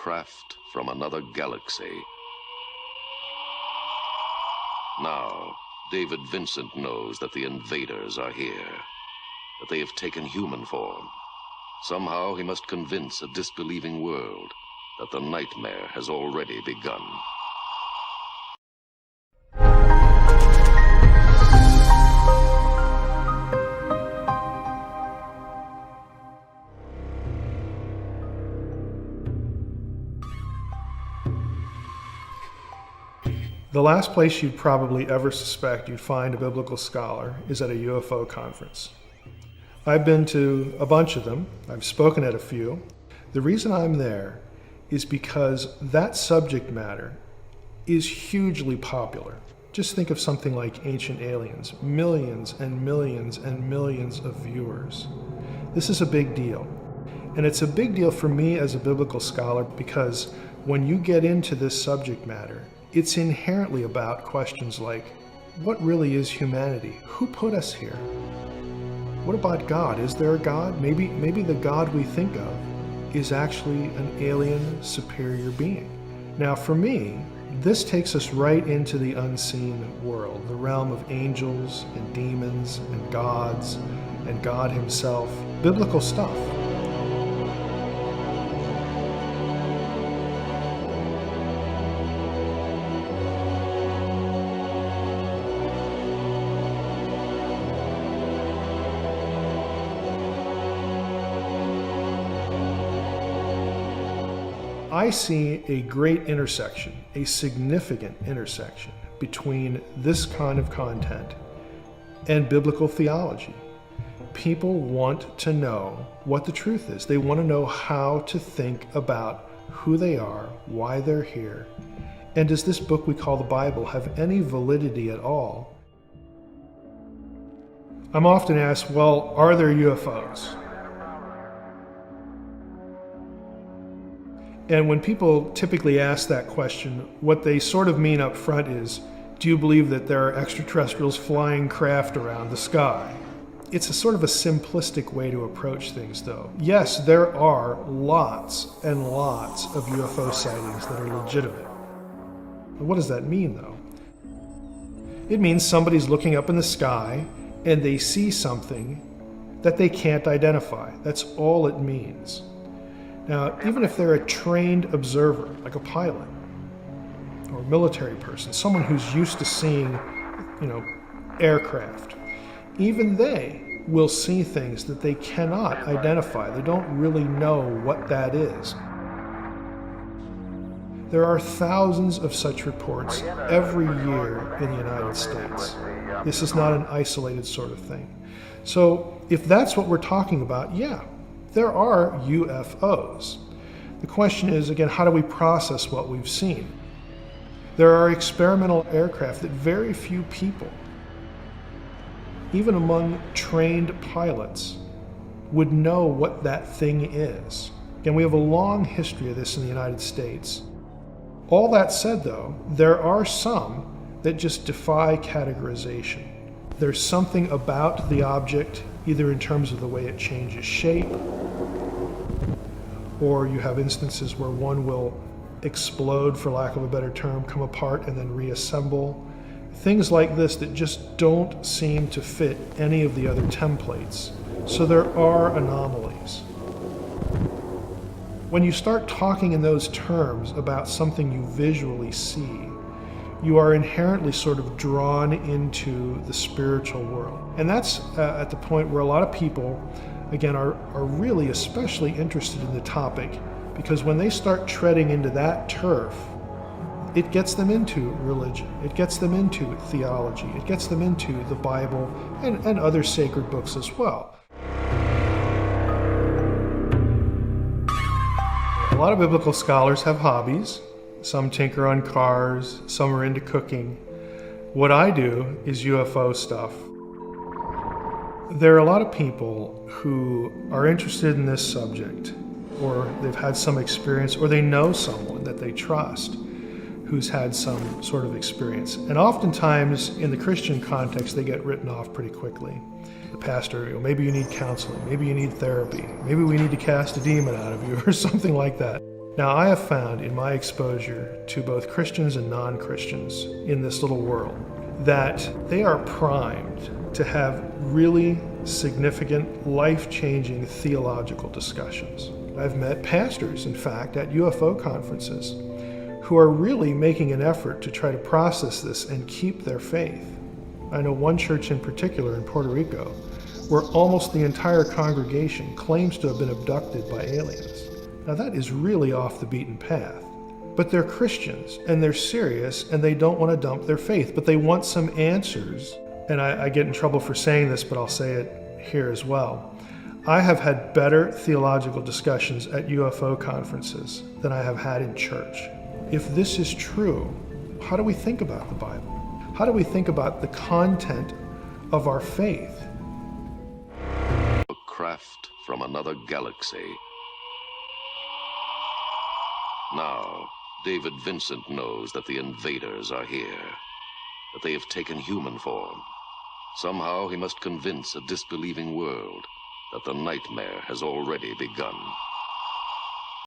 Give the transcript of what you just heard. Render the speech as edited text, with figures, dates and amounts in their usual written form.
craft from another galaxy. Now, David Vincent knows that the invaders are here, that they have taken human form. Somehow he must convince a disbelieving world that the nightmare has already begun. The last place you'd probably ever suspect you'd find a biblical scholar is at a UFO conference. I've been to a bunch of them. I've spoken at a few. The reason I'm there is because that subject matter is hugely popular. Just think of something like Ancient Aliens, millions and millions and millions of viewers. This is a big deal. And it's a big deal for me as a biblical scholar because when you get into this subject matter, it's inherently about questions like, what really is humanity? Who put us here? What about God? Is there a God? Maybe the God we think of is actually an alien superior being. Now for me, this takes us right into the unseen world, the realm of angels and demons and gods and God himself, biblical stuff. I see a great intersection, a significant intersection between this kind of content and biblical theology. People want to know what the truth is. They want to know how to think about who they are, why they're here, and does this book we call the Bible have any validity at all? I'm often asked, well, are there UFOs? And when people typically ask that question, what they sort of mean up front is, do you believe that there are extraterrestrials flying craft around the sky? It's a sort of a simplistic way to approach things, though. Yes, there are lots and lots of UFO sightings that are legitimate. But what does that mean, though? It means somebody's looking up in the sky and they see something that they can't identify. That's all it means. Now, even if they're a trained observer, like a pilot or a military person, someone who's used to seeing, aircraft, even they will see things that they cannot identify. They don't really know what that is. There are thousands of such reports every year in the United States. This is not an isolated sort of thing. So if that's what we're talking about, yeah, there are UFOs. The question is, again, how do we process what we've seen? There are experimental aircraft that very few people, even among trained pilots, would know what that thing is. Again, we have a long history of this in the United States. All that said, though, there are some that just defy categorization. There's something about the object, either in terms of the way it changes shape, or you have instances where one will explode, for lack of a better term, come apart and then reassemble. Things like this that just don't seem to fit any of the other templates. So there are anomalies. When you start talking in those terms about something you visually see, you are inherently sort of drawn into the spiritual world. And that's at the point where a lot of people, again, are really especially interested in the topic, because when they start treading into that turf, it gets them into religion, it gets them into theology, it gets them into the Bible and other sacred books as well. A lot of biblical scholars have hobbies. Some tinker on cars, some are into cooking. What I do is UFO stuff. There are a lot of people who are interested in this subject, or they've had some experience, or they know someone that they trust who's had some sort of experience. And oftentimes, in the Christian context, they get written off pretty quickly. The pastor, maybe you need counseling, maybe you need therapy, maybe we need to cast a demon out of you, or something like that. Now, I have found in my exposure to both Christians and non-Christians in this little world that they are primed to have really significant, life-changing theological discussions. I've met pastors, in fact, at UFO conferences who are really making an effort to try to process this and keep their faith. I know one church in particular in Puerto Rico where almost the entire congregation claims to have been abducted by aliens. Now that is really off the beaten path. But they're Christians, and they're serious, and they don't want to dump their faith, but they want some answers. And I get in trouble for saying this, but I'll say it here as well. I have had better theological discussions at UFO conferences than I have had in church. If this is true, how do we think about the Bible? How do we think about the content of our faith? A craft from another galaxy. Now, David Vincent knows that the invaders are here, that they have taken human form. Somehow he must convince a disbelieving world that the nightmare has already begun.